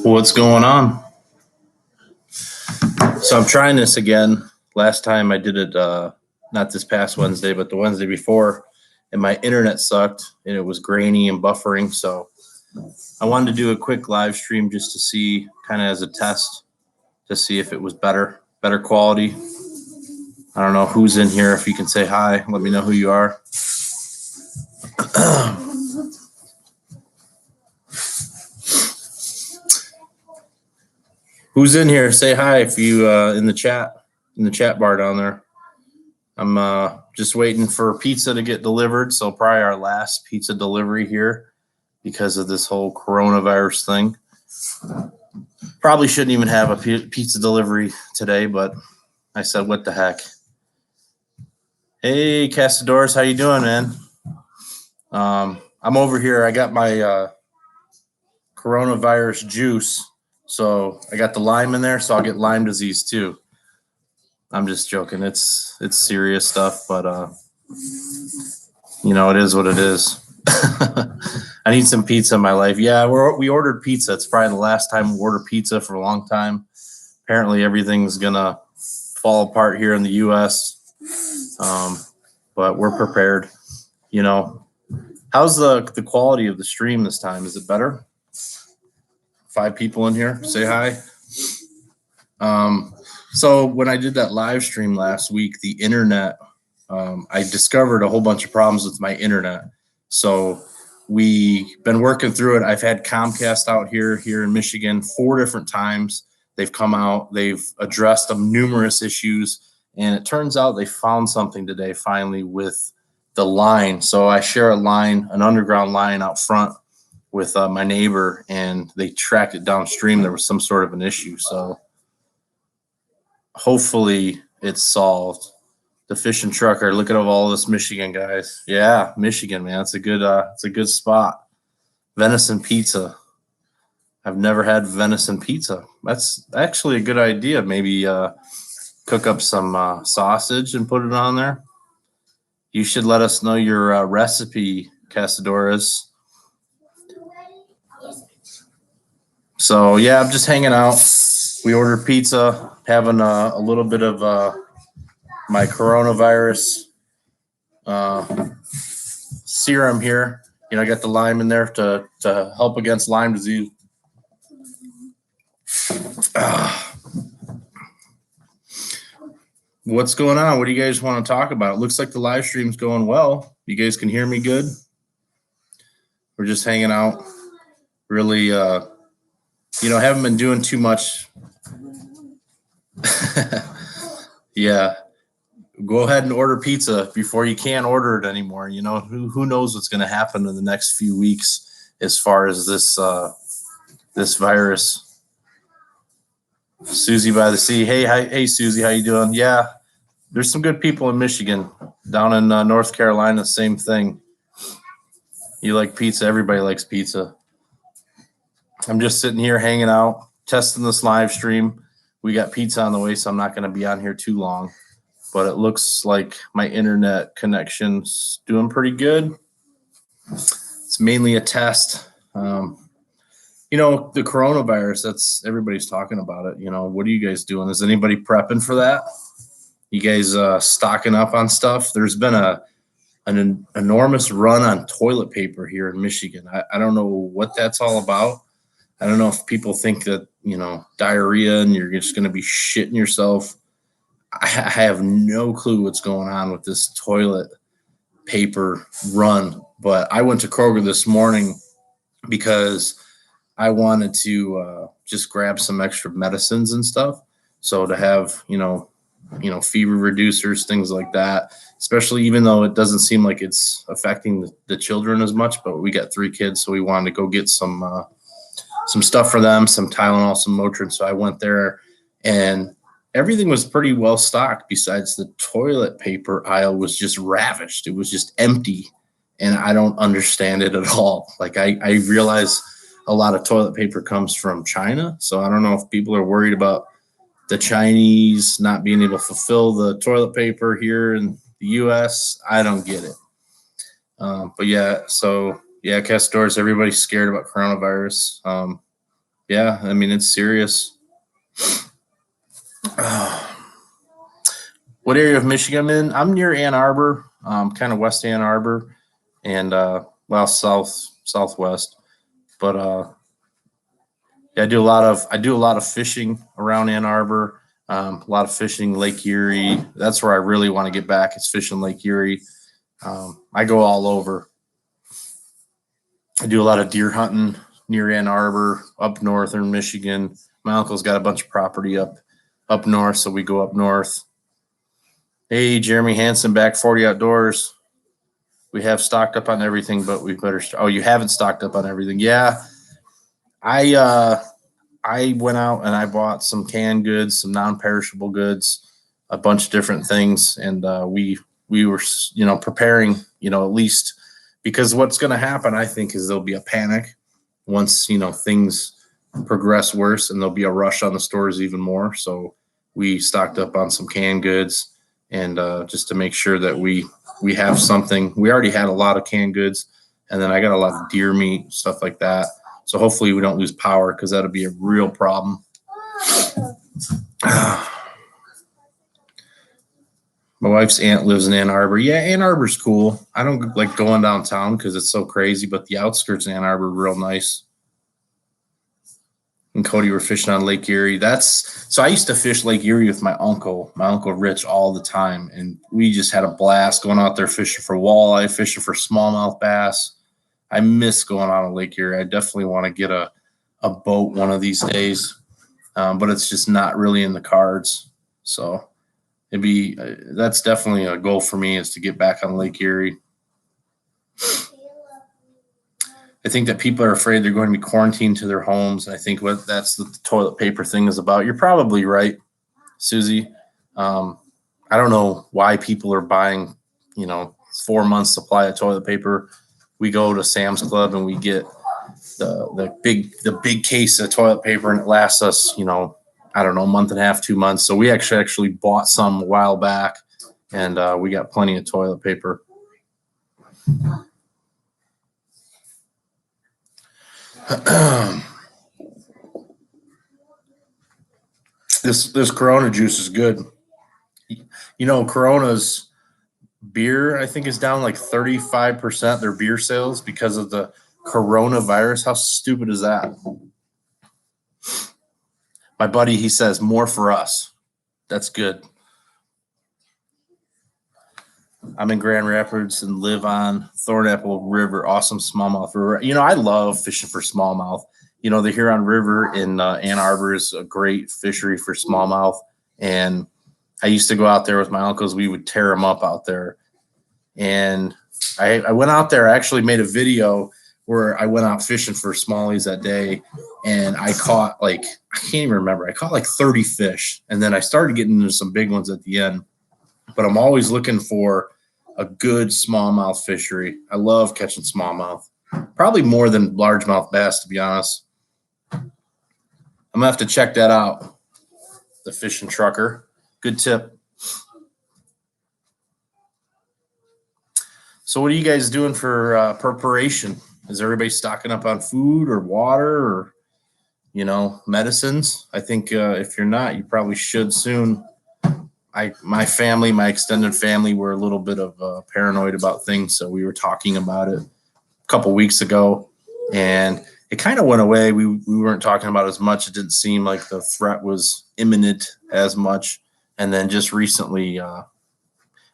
What's going on? So I'm trying this again. Last time I did it, not this past Wednesday, but the Wednesday before, and my internet sucked and it was grainy and buffering. So I wanted to do a quick live stream just to see, kind of as a test, to see if it was better quality. I don't know who's in here. If you can say hi, let me know who you are. Who's in here? Say hi if you in the chat bar down there. I'm just waiting for pizza to get delivered, so probably our last pizza delivery here because of this whole coronavirus thing. Probably shouldn't even have a pizza delivery today, but I said, what the heck. Hey, Castadores, how you doing, man? I'm over here. I got my coronavirus juice. So I got the Lyme in there, so I'll get Lyme disease too. I'm just joking. It's serious stuff, but it is what it is. I need some pizza in my life. Yeah, we ordered pizza. It's probably the last time we ordered pizza for a long time. Apparently everything's gonna fall apart here in the US. But we're prepared. How's the quality of the stream this time? Is it better? 5 people in here. Say hi. So when I did that live stream last week, the internet, I discovered a whole bunch of problems with my internet. So we've been working through it. I've had Comcast out here in Michigan 4 different times. They've come out, they've addressed numerous issues, and it turns out they found something today finally with the line. So I share a line, an underground line out front with my neighbor, and they tracked it downstream. There was some sort of an issue. So hopefully it's solved. The fishing trucker, look at all this Michigan, guys. Yeah, Michigan, man. It's a good spot. Venison pizza. I've never had venison pizza. That's actually a good idea. Maybe cook up some sausage and put it on there. You should let us know your recipe, Casadores. So yeah, I'm just hanging out. We ordered pizza, having a little bit of my coronavirus serum here. I got the Lyme in there to help against Lyme disease. What's going on? What do you guys want to talk about? It looks like the live stream's going well. You guys can hear me good? We're just hanging out. Really, haven't been doing too much. Yeah. Go ahead and order pizza before you can't order it anymore. Who knows what's going to happen in the next few weeks as far as this virus. Susie by the sea. Hey, Susie, how you doing? Yeah, there's some good people in Michigan. Down in North Carolina, same thing. You like pizza? Everybody likes pizza. I'm just sitting here hanging out, testing this live stream. We got pizza on the way, so I'm not going to be on here too long. But it looks like my internet connection's doing pretty good. It's mainly a test. The coronavirus, that's everybody's talking about it. What are you guys doing? Is anybody prepping for that? You guys stocking up on stuff? There's been an enormous run on toilet paper here in Michigan. I don't know what that's all about. I don't know if people think that, diarrhea and you're just going to be shitting yourself. I have no clue what's going on with this toilet paper run. But I went to Kroger this morning because I wanted to just grab some extra medicines and stuff. So to have, fever reducers, things like that, especially even though it doesn't seem like it's affecting the children as much, but we got 3 kids. So we wanted to go get some stuff for them, some Tylenol, some Motrin. So I went there and everything was pretty well stocked besides the toilet paper aisle was just ravished. It was just empty. and I don't understand it at all. Like I realize a lot of toilet paper comes from China, so I don't know if people are worried about the Chinese not being able to fulfill the toilet paper here in the U.S. I don't get it. But yeah, so yeah, Castors, everybody's scared about coronavirus. Yeah, I mean, it's serious. What area of Michigan I'm in? I'm near Ann Arbor, kind of West Ann Arbor, and well, southwest. But yeah, I do a lot of fishing around Ann Arbor. A lot of fishing Lake Erie. That's where I really want to get back. Is fishing Lake Erie. I go all over. I do a lot of deer hunting near Ann Arbor, up northern Michigan. My uncle's got a bunch of property up north, so we go up north. Hey, Jeremy Hansen, back 40 Outdoors. We have stocked up on everything, but we better. Oh, you haven't stocked up on everything? Yeah, I went out and I bought some canned goods, some non-perishable goods, a bunch of different things, and we were preparing, at least, because what's going to happen, I think, is there'll be a panic once things progress worse, and there'll be a rush on the stores even more. So we stocked up on some canned goods, and just to make sure that we have something. We already had a lot of canned goods, and then I got a lot of deer meat, stuff like that. So hopefully we don't lose power, because that'll be a real problem. My wife's aunt lives in Ann Arbor. Yeah, Ann Arbor's cool. I don't like going downtown because it's so crazy, but the outskirts of Ann Arbor are real nice. And Cody, we're fishing on Lake Erie. So I used to fish Lake Erie with my uncle Rich, all the time. And we just had a blast going out there fishing for walleye, fishing for smallmouth bass. I miss going out on Lake Erie. I definitely want to get a boat one of these days, but it's just not really in the cards. So that's definitely a goal for me, is to get back on Lake Erie. I think that people are afraid they're going to be quarantined to their homes. I think that's what the toilet paper thing is about. You're probably right, Susie. I don't know why people are buying, 4 months supply of toilet paper. We go to Sam's Club and we get the big case of toilet paper, and it lasts us, I don't know, a month and a half, 2 months. So we actually bought some a while back, and we got plenty of toilet paper. This Corona juice is good. Corona's beer, I think, is down like 35%, their beer sales, because of the coronavirus. How stupid is that? My buddy, he says, more for us. That's good. I'm in Grand Rapids and live on Thornapple River, awesome smallmouth river. I love fishing for smallmouth. The Huron River in Ann Arbor is a great fishery for smallmouth. And I used to go out there with my uncles. We would tear them up out there. And I went out there. I actually made a video where I went out fishing for smallies that day. And I caught I can't even remember. I caught like 30 fish. And then I started getting into some big ones at the end. But I'm always looking for a good smallmouth fishery. I love catching smallmouth, probably more than largemouth bass, to be honest. I'm gonna have to check that out. The fishing trucker, good tip. So, what are you guys doing for preparation? Is everybody stocking up on food or water or medicines? I think if you're not, you probably should soon. My extended family, were a little bit of paranoid about things, so we were talking about it a couple weeks ago, and it kind of went away. We weren't talking about it as much. It didn't seem like the threat was imminent as much, and then just recently,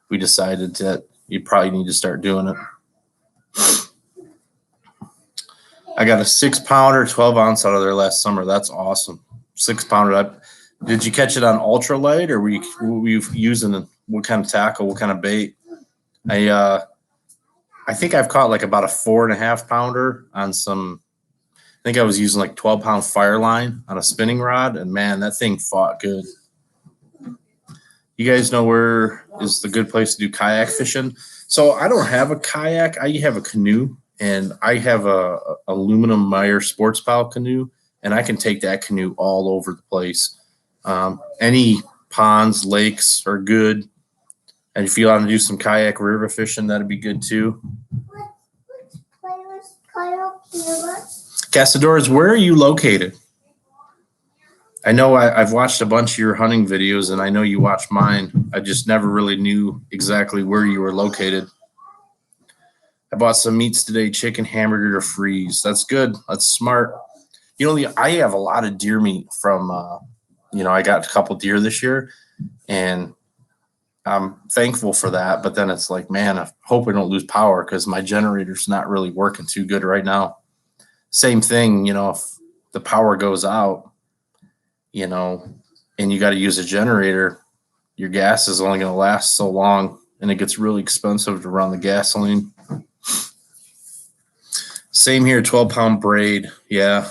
we decided that you probably need to start doing it. I got a 6-pounder, 12-ounce out of there last summer. That's awesome. 6-pounder. Did you catch it on ultralight, or were you using what kind of tackle, what kind of bait? I think I've caught like about a 4.5-pounder on some. I think I was using like 12-pound fire line on a spinning rod, and man, that thing fought good. You guys know where is the good place to do kayak fishing? So I don't have a kayak. I have a canoe, and I have a aluminum Meyer Sports Pal canoe, and I can take that canoe all over the place. Any ponds, lakes are good. And if you want to do some kayak river fishing, that'd be good too. Casadores, where are you located? I know I've watched a bunch of your hunting videos, and I know you watched mine. I just never really knew exactly where you were located. I bought some meats today, chicken, hamburger to freeze. That's good. That's smart. I have a lot of deer meat from, I got a couple deer this year, and I'm thankful for that. But then it's like, man, I hope we don't lose power because my generator's not really working too good right now. Same thing, if the power goes out, and you got to use a generator, your gas is only going to last so long, and it gets really expensive to run the gasoline. Same here, 12-pound braid. Yeah,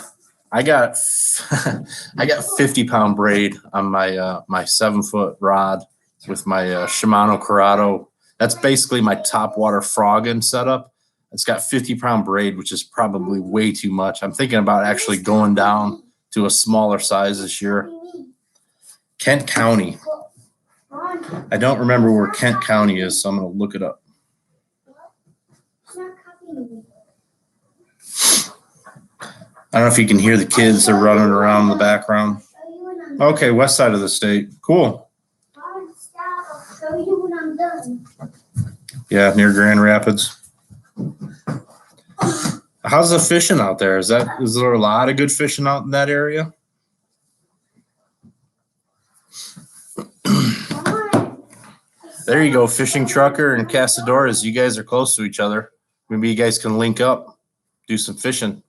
I got 50-pound braid on my my 7-foot rod with my Shimano Corrado. That's basically my top water frogging setup. It's got 50-pound braid, which is probably way too much. I'm thinking about actually going down to a smaller size this year. Kent County. I don't remember where Kent County is, so I'm going to look it up. I don't know if you can hear the kids. They're running around in the background. Okay, west side of the state. Cool. Yeah, near Grand Rapids. How's the fishing out there? Is there a lot of good fishing out in that area? There you go, fishing trucker and Casadores. You guys are close to each other. Maybe you guys can link up, do some fishing.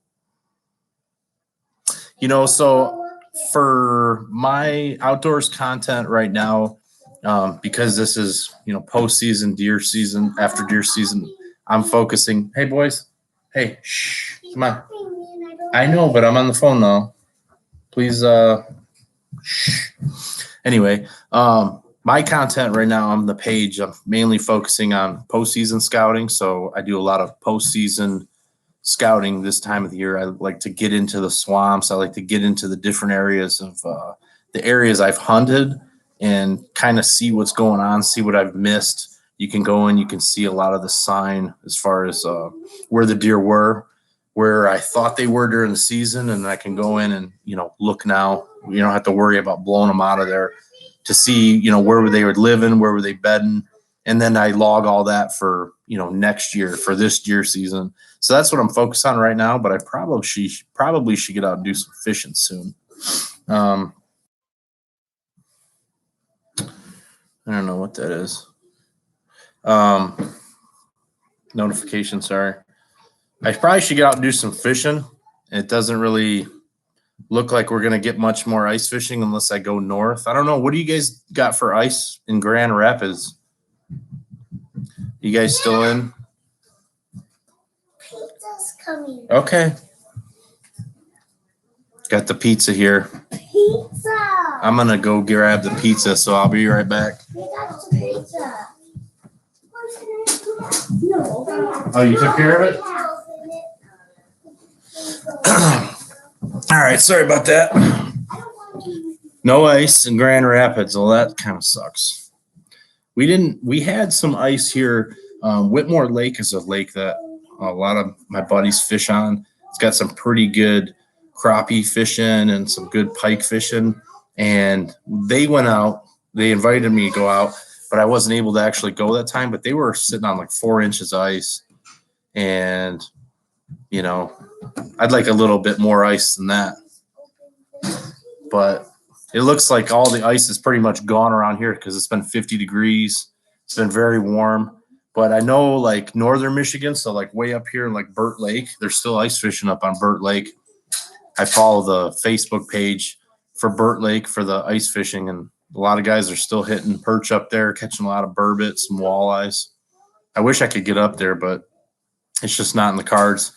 So for my outdoors content right now, because this is, postseason, deer season, after deer season, I'm focusing. Hey, boys. Hey, shh. Come on. I know, but I'm on the phone now. Please, shh. Anyway, my content right now on the page, I'm mainly focusing on postseason scouting. So I do a lot of postseason scouting this time of the year. I like to get into the swamps. I like to get into the different areas of the areas I've hunted and kind of see what's going on, see what I've missed. You can go in, you can see a lot of the sign as far as where the deer were, where I thought they were during the season, and I can go in and, look now. You don't have to worry about blowing them out of there to see, where they were living, where were they bedding. And then I log all that for, next year, for this deer season. So that's what I'm focused on right now, but I probably should get out and do some fishing soon. I don't know what that is. Notification, sorry. I probably should get out and do some fishing. It doesn't really look like we're going to get much more ice fishing unless I go north. I don't know. What do you guys got for ice in Grand Rapids? You guys still in? Pizza's coming. Okay. Got the pizza here. Pizza. I'm going to go grab the pizza, so I'll be right back. We got some pizza. No. Oh, you took care of it? All right, sorry about that. No ice in Grand Rapids. Well, that kind of sucks. We had some ice here. Whitmore Lake is a lake that a lot of my buddies fish on. It's got some pretty good crappie fishing and some good pike fishing. And they went out. They invited me to go out, but I wasn't able to actually go that time. But they were sitting on like 4 inches of ice. And, I'd like a little bit more ice than that. But it looks like all the ice is pretty much gone around here because it's been 50 degrees. It's been very warm. But I know like northern Michigan, so like way up here in like Burt Lake, there's still ice fishing up on Burt Lake. I follow the Facebook page for Burt Lake for the ice fishing, and a lot of guys are still hitting perch up there, catching a lot of burbot, some walleyes. I wish I could get up there, but it's just not in the cards,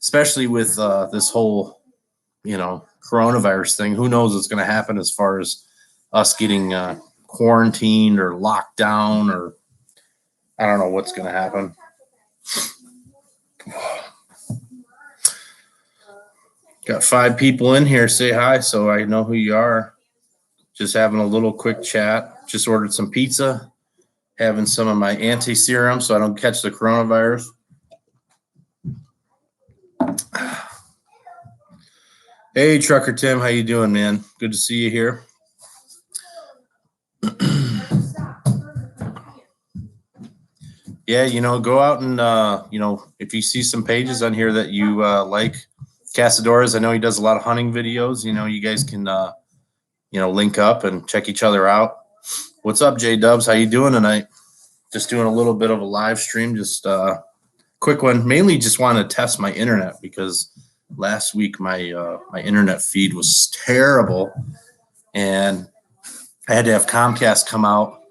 especially with this whole, coronavirus thing. Who knows what's going to happen as far as us getting quarantined or locked down, or I don't know what's going to happen. Got 5 people in here. Say hi so I know who you are. Just having a little quick chat. Just ordered some pizza. Having some of my anti-serum so I don't catch the coronavirus. Hey, Trucker Tim, how you doing, man? Good to see you here. Yeah, go out and, if you see some pages on here that you like, Casadores, I know he does a lot of hunting videos. You guys can, link up and check each other out. What's up, J-Dubs? How you doing tonight? Just doing a little bit of a live stream, just quick one. Mainly just want to test my internet because last week my internet feed was terrible, and I had to have Comcast come out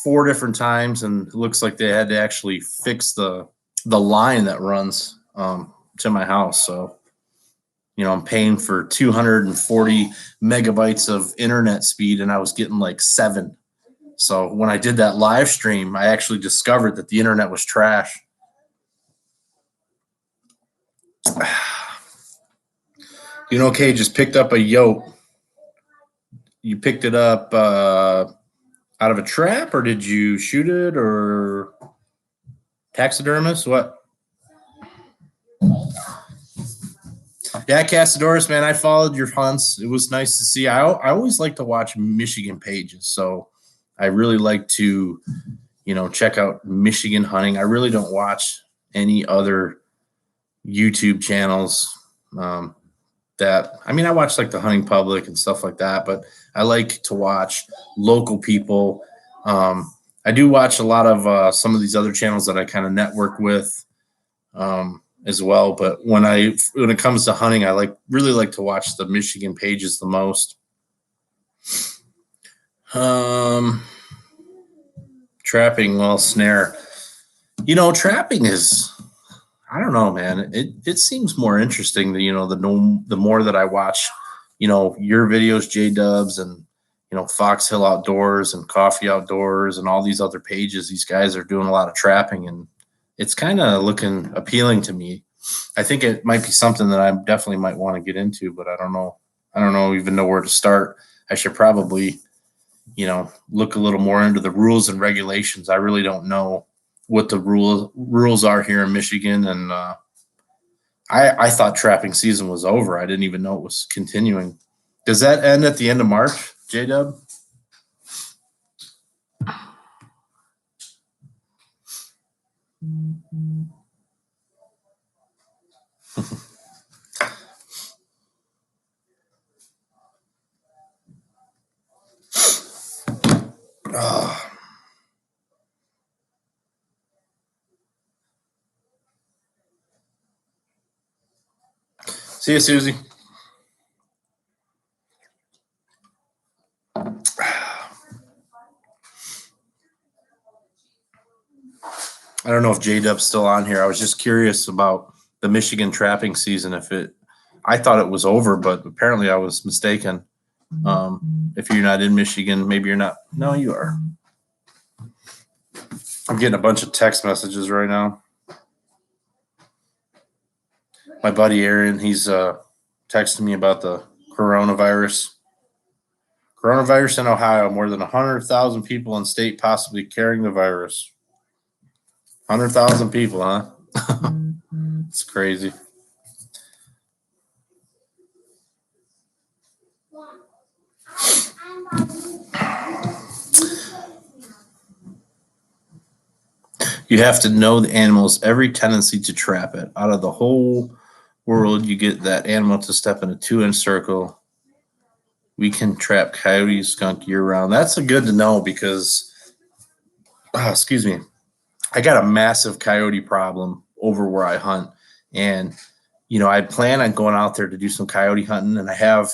4 different times, and it looks like they had to actually fix the line that runs to my house. So, I'm paying for 240 megabytes of internet speed, and I was getting like 7. So when I did that live stream, I actually discovered that the internet was trash. Okay, just picked up a yoke. You picked it up out of a trap, or did you shoot it, or taxidermist? What? Yeah, Casadores, man, I followed your hunts. It was nice to see. I always like to watch Michigan pages, so I really like to, check out Michigan hunting. I really don't watch any other YouTube channels I watch like the Hunting Public and stuff like that, but I like to watch local people. I do watch a lot of some of these other channels that I kind of network with as well. But when it comes to hunting, I really like to watch the Michigan pages the most. Trapping, well, snare. Trapping is, I don't know, man. It seems more interesting that, the more that I watch, your videos, J-Dubs, and, Foxhill Outdoors and Coffee Outdoors and all these other pages. These guys are doing a lot of trapping, and it's kind of looking appealing to me. I think it might be something that I definitely might want to get into, but I don't know. I don't even know where to start. I should probably, look a little more into the rules and regulations. I really don't know what the rules are here in Michigan. And I thought trapping season was over. I didn't even know it was continuing. Does that end at the end of March, J-Dub? Oh. See you, Susie. I don't know if J-Dub's still on here. I was just curious about the Michigan trapping season. I thought it was over, but apparently I was mistaken. If you're not in Michigan, maybe you're not. No, you are. I'm getting a bunch of text messages right now. My buddy Aaron, he's texting me about the coronavirus. Coronavirus in Ohio, more than 100,000 people in state possibly carrying the virus. 100,000 people, huh? It's crazy. You have to know the animal's every tendency to trap it. Out of the whole world, you get that animal to step in a 2-inch circle. We can trap coyotes, skunk year-round. That's good to know because, excuse me, I got a massive coyote problem over where I hunt. And, I plan on going out there to do some coyote hunting. And I have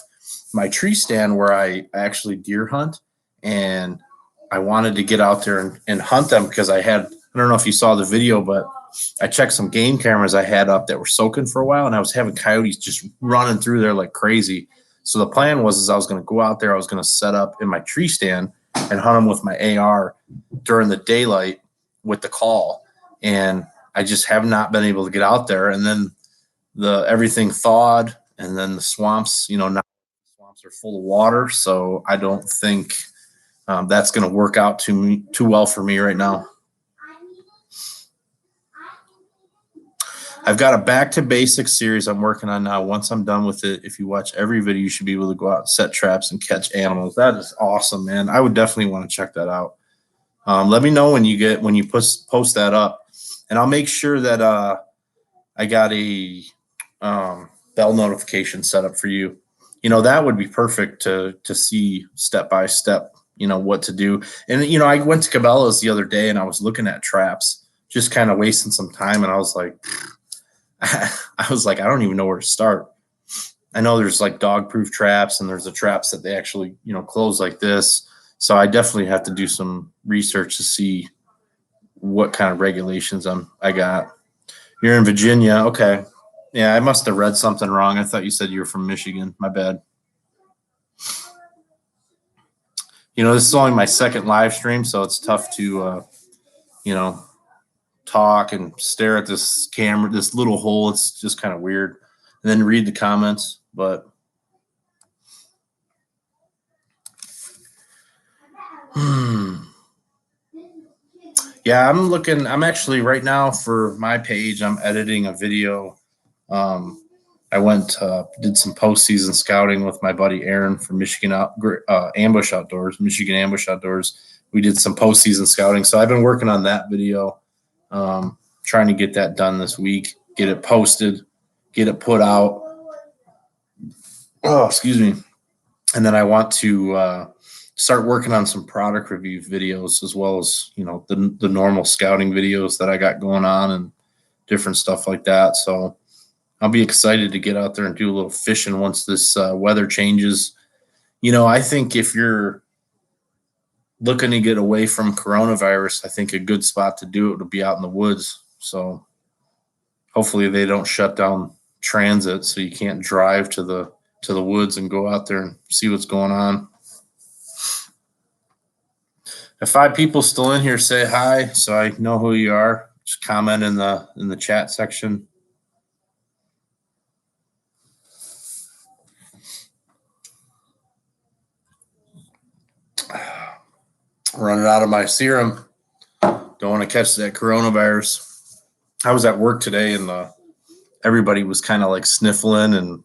my tree stand where I actually deer hunt. And I wanted to get out there and hunt them because I don't know if you saw the video, but I checked some game cameras I had up that were soaking for a while. And I was having coyotes just running through there like crazy. So the plan was I was going to go out there. I was going to set up in my tree stand and hunt them with my AR during the daylight with the call. And I just have not been able to get out there. And then everything thawed, and then the swamps, now the swamps are full of water. So I don't think that's going to work out too well for me right now. I've got a back to basics series I'm working on now. Once I'm done with it, if you watch every video, you should be able to go out and set traps and catch animals. That is awesome, man. I would definitely want to check that out. Let me know when you post that up, and I'll make sure that I got a bell notification set up for you. That would be perfect to see step by step, what to do. And I went to Cabela's the other day and I was looking at traps, just kind of wasting some time, and I was like, I don't even know where to start. I know there's like dog proof traps, and there's the traps that they actually, close like this. So I definitely have to do some research to see what kind of regulations I got. You're in Virginia. Okay. Yeah, I must have read something wrong. I thought you said you were from Michigan. My bad. This is only my second live stream, so it's tough to, talk and stare at this camera, this little hole. It's just kind of weird. And then read the comments. But yeah, I'm actually right now for my page, I'm editing a video. I went, did some postseason scouting with my buddy Aaron from Michigan Ambush Outdoors, Michigan Ambush Outdoors. We did some postseason scouting. So I've been working on that video, trying to get that done this week, get it posted, get it put out. Oh, excuse me. And then I want to start working on some product review videos, as well as, the normal scouting videos that I got going on and different stuff like that. So I'll be excited to get out there and do a little fishing once this weather changes. I think if you're looking to get away from coronavirus, I think a good spot to do it would be out in the woods. So hopefully they don't shut down transit so you can't drive to the woods and go out there and see what's going on. If 5 people still in here, say hi so I know who you are. Just comment in the chat section. Running out of my serum. Don't want to catch that coronavirus. I was at work today, and everybody was kind of like sniffling, and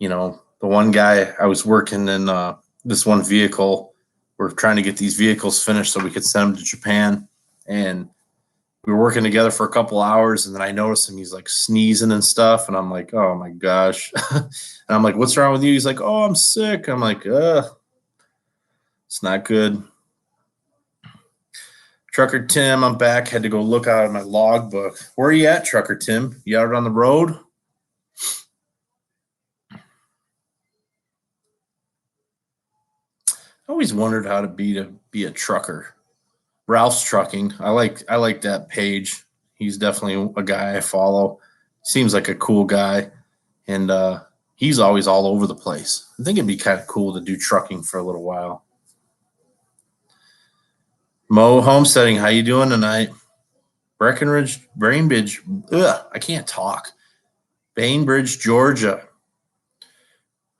the one guy, I was working in this one vehicle. We're trying to get these vehicles finished so we could send them to Japan, and we were working together for a couple hours, and then I noticed him. He's like sneezing and stuff, and I'm like, oh my gosh. And I'm like, what's wrong with you? He's like, oh, I'm sick. I'm like, it's not good. Trucker Tim, I'm back. Had to go look out at my logbook. Where are you at, Trucker Tim? You out on the road? I always wondered how to be a trucker. Ralph's Trucking. I like that page. He's definitely a guy I follow. Seems like a cool guy, and he's always all over the place. I think it'd be kind of cool to do trucking for a little while. Mo Homesteading, how you doing tonight? Breckenridge, Bainbridge, I can't talk. Bainbridge, Georgia.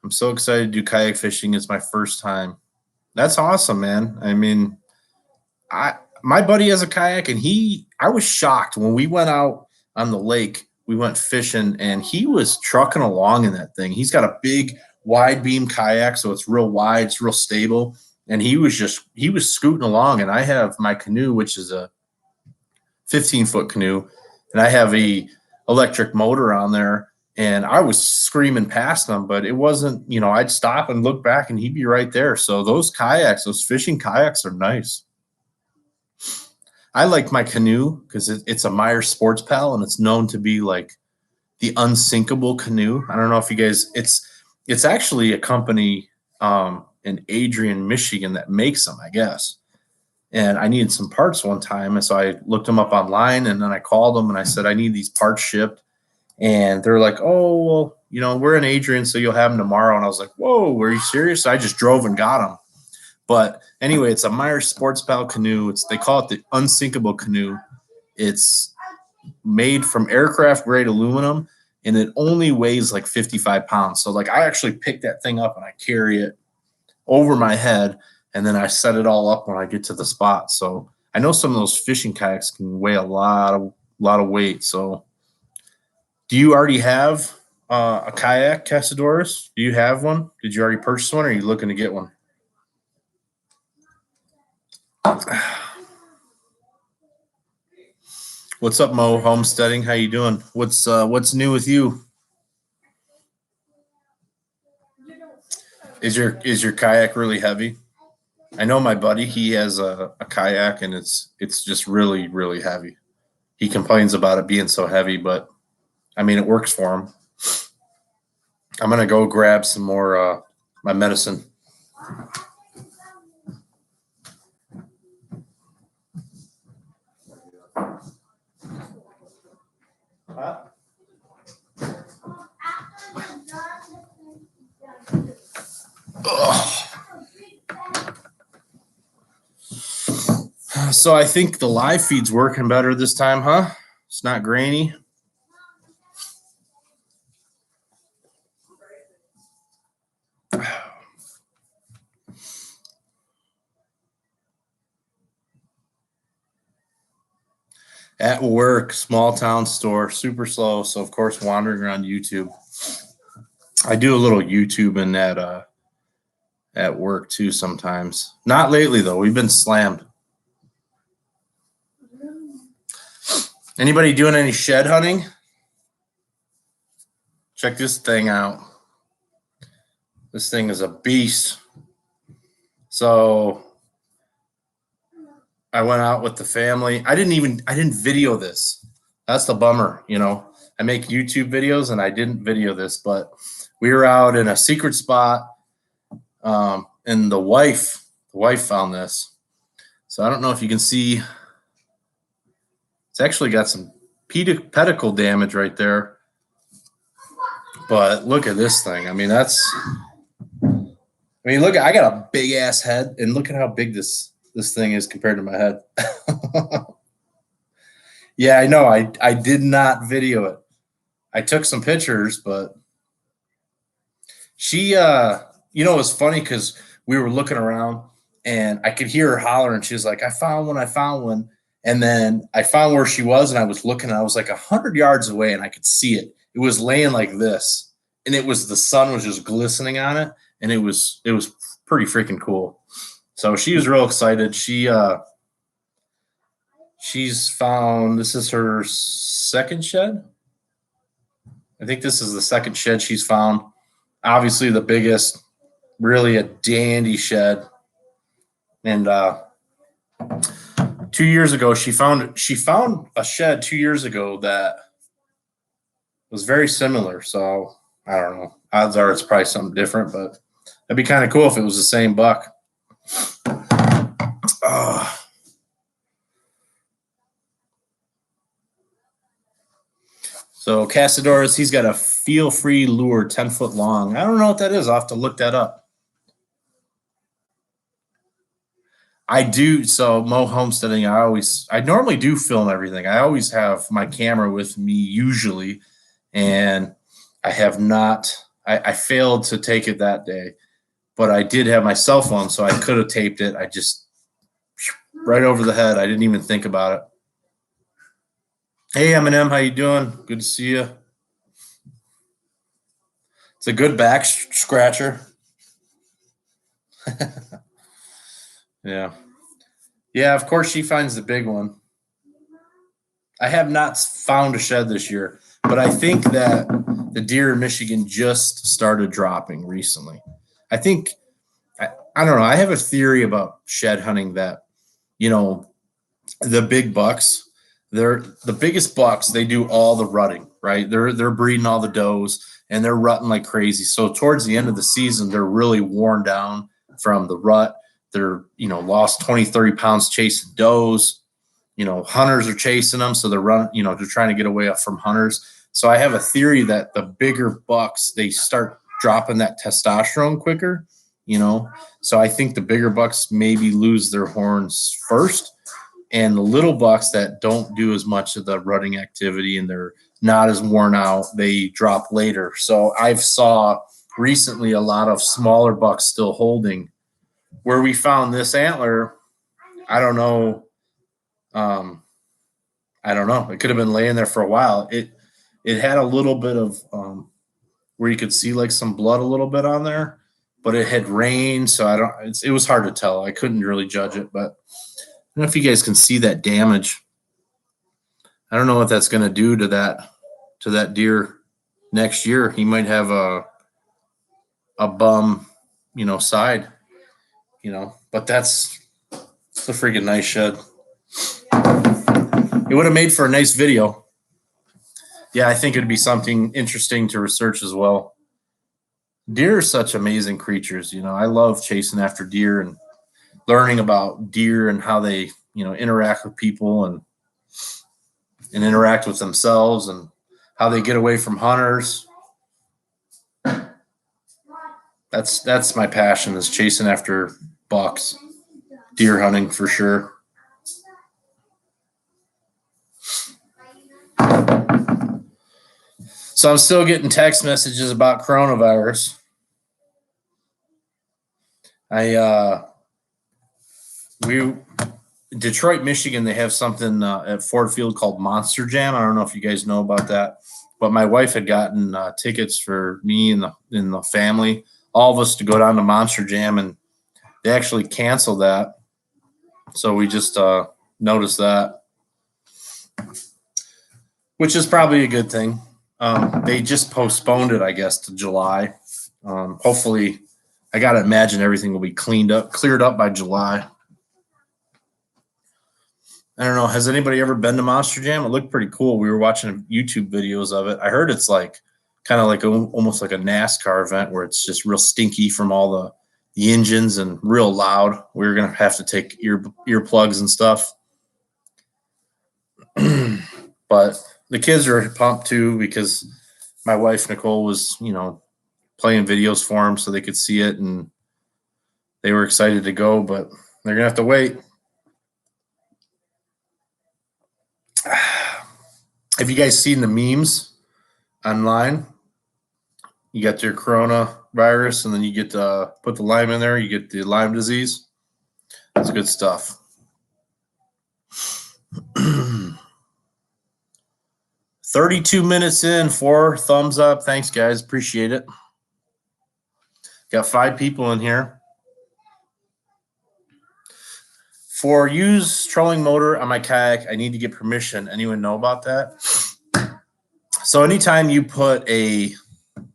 I'm so excited to do kayak fishing. It's my first time. That's awesome, man. I mean, my buddy has a kayak, and I was shocked when we went out on the lake. We went fishing, and he was trucking along in that thing. He's got a big wide beam kayak, so it's real wide, it's real stable. And he was scooting along, and I have my canoe, which is a 15-foot canoe, and I have a electric motor on there, and I was screaming past him, but it wasn't, I'd stop and look back, and he'd be right there. So those fishing kayaks are nice. I like my canoe because it's a Meyer Sports Pal, and it's known to be like the unsinkable canoe. I don't know if you guys, it's actually a company, in Adrian, Michigan that makes them, I guess. And I needed some parts one time. And so I looked them up online, and then I called them and I said, I need these parts shipped. And they're like, oh, well, we're in Adrian, so you'll have them tomorrow. And I was like, whoa, were you serious? I just drove and got them. But anyway, it's a Meyer Sports Pal canoe. They call it the unsinkable canoe. It's made from aircraft grade aluminum, and it only weighs like 55 pounds. So like I actually pick that thing up and I carry it over my head, and then I set it all up when I get to the spot. So I know some of those fishing kayaks can weigh a lot of weight. So do you already have a kayak, Casadores? Do you have one? Did you already purchase one, or are you looking to get one? What's up, Mo Homesteading? How you doing? What's new with you? Is your kayak really heavy? I know my buddy, he has a kayak, and it's just really, really heavy. He complains about it being so heavy, but I mean, it works for him. I'm gonna go grab some more my medicine. Huh? So I think the live feed's working better this time, huh? It's not grainy. At work, small town store, super slow. So of course, wandering around YouTube. I do a little YouTubing at work too sometimes. Not lately though. We've been slammed. Anybody doing any shed hunting? Check this thing out. This thing is a beast. So I went out with the family. I didn't video this. That's the bummer, you know. I make YouTube videos and I didn't video this, but we were out in a secret spot, and the wife found this. So I don't know if you can see. It's actually got some pedicle damage right there. But look at this thing. I mean, look, I got a big ass head, and look at how big this thing is compared to my head. Yeah, I know. I did not video it. I took some pictures, but she, it was funny because we were looking around and I could hear her hollering. She was like, I found one. And then I found where she was, and I was looking, and I was like 100 yards away, and I could see it. It was laying like this, and the sun was just glistening on it, and it was pretty freaking cool. So she was real excited. She's found, this is her second shed. I think this is the second shed she's found. Obviously the biggest, really a dandy shed. And 2 years ago, she found a shed 2 years ago that was very similar. So I don't know. Odds are it's probably something different, but that'd be kind of cool if it was the same buck. So Casadores, he's got a feel-free lure 10 foot long. I don't know what that is. I'll have to look that up. I do. So Mo Homesteading, I normally do film everything. I always have my camera with me usually, and I have not. I failed to take it that day, but I did have my cell phone, so I could have taped it. I just right over the head. I didn't even think about it. Hey, Eminem, how you doing? Good to see you. It's a good back scratcher. Yeah. Yeah, of course she finds the big one. I have not found a shed this year, but I think that the deer in Michigan just started dropping recently. I think, I don't know, I have a theory about shed hunting that, the big bucks, they're the biggest bucks, they do all the rutting, right? They're breeding all the does, and they're rutting like crazy. So towards the end of the season, they're really worn down from the rut. They're, lost 20, 30 pounds chasing does. Hunters are chasing them. So they're running, they're trying to get away from hunters. So I have a theory that the bigger bucks, they start dropping that testosterone quicker. you know. So I think the bigger bucks maybe lose their horns first, and the little bucks that don't do as much of the rutting activity and they're not as worn out, they drop later. So I've saw recently a lot of smaller bucks still holding. Where we found this antler, I don't know. I don't know. It could have been laying there for a while. It had a little bit of where you could see like some blood a little bit on there, but it had rained, so I don't. It was hard to tell. I couldn't really judge it, but I don't know if you guys can see that damage. I don't know what that's going to do to that deer next year. He might have a bum, side, But that's a freaking nice shed. It would have made for a nice video. Yeah, I think it'd be something interesting to research as well. Deer are such amazing creatures. I love chasing after deer and learning about deer and how they, interact with people and interact with themselves and how they get away from hunters. That's my passion, is chasing after bucks, deer hunting for sure. So I'm still getting text messages about coronavirus. Detroit, Michigan, they have something at Ford Field called Monster Jam. I don't know if you guys know about that, but my wife had gotten tickets for me and the family, all of us, to go down to Monster Jam, and they actually canceled that. So we just noticed that, which is probably a good thing. They just postponed it, I guess, to July. Hopefully, I got to imagine everything will be cleared up by July. I don't know. Has anybody ever been to Monster Jam? It looked pretty cool. We were watching YouTube videos of it. I heard it's kind of like almost like a NASCAR event where it's just real stinky from all the engines and real loud. We were going to have to take earplugs and stuff. But the kids are pumped too, because my wife, Nicole, was, playing videos for them so they could see it, and they were excited to go, but they're going to have to wait. Have you guys seen the memes online? You got your coronavirus, and then you get to put the Lyme in there. You get the Lyme disease. That's good stuff. 32 minutes in, 4 thumbs up. Thanks, guys. Appreciate it. Got 5 people in here. For use trolling motor on my kayak, I need to get permission. Anyone know about that? So anytime you put an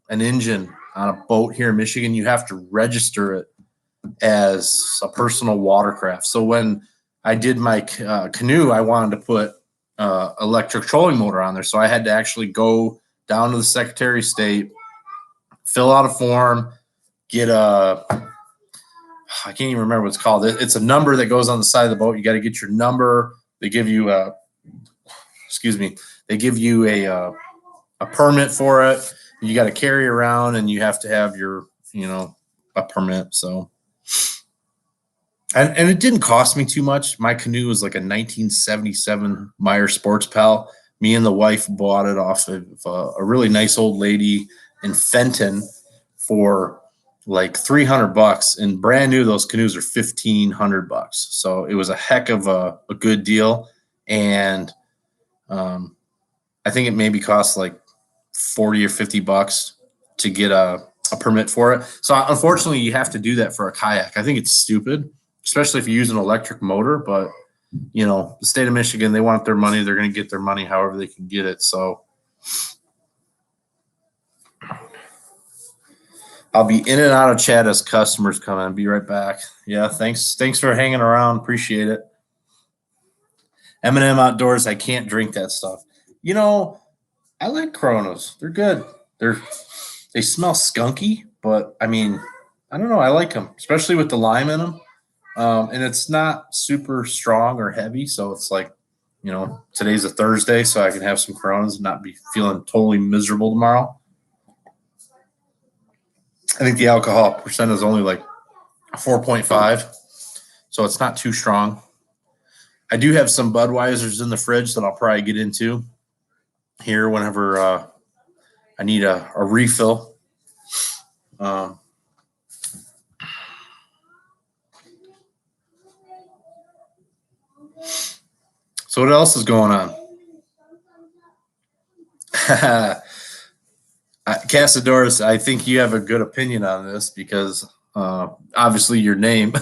engine on a boat here in Michigan, you have to register it as a personal watercraft. So when I did my canoe, I wanted to put electric trolling motor on there. So I had to actually go down to the Secretary of State, fill out a form, get I can't even remember what it's called. It's a number that goes on the side of the boat. You got to get your number. They give you a permit for it. You got to carry around, and you have to have your, a permit. So, and it didn't cost me too much. My canoe was like a 1977 Meyer Sports Pal. Me and the wife bought it off of a really nice old lady in Fenton for like $300, and brand new those canoes are $1,500. So it was a heck of a good deal. And I think it maybe cost like $40 or $50 to get a permit for it. So unfortunately, you have to do that for a kayak. I think it's stupid, especially if you use an electric motor. But the state of Michigan, they want their money. They're going to get their money however they can get it. So I'll be in and out of chat as customers come in. Be right back. Yeah, thanks for hanging around. Appreciate it. M&M Outdoors, I can't drink that stuff. I like Coronas. They're good. They smell skunky, but I mean, I don't know. I like them, especially with the lime in them. And it's not super strong or heavy, so it's like, today's a Thursday, so I can have some Coronas and not be feeling totally miserable tomorrow. I think the alcohol percent is only like 4.5. So it's not too strong. I do have some Budweisers in the fridge that I'll probably get into here whenever I need a refill. So what else is going on? Casadores, I think you have a good opinion on this because obviously your name,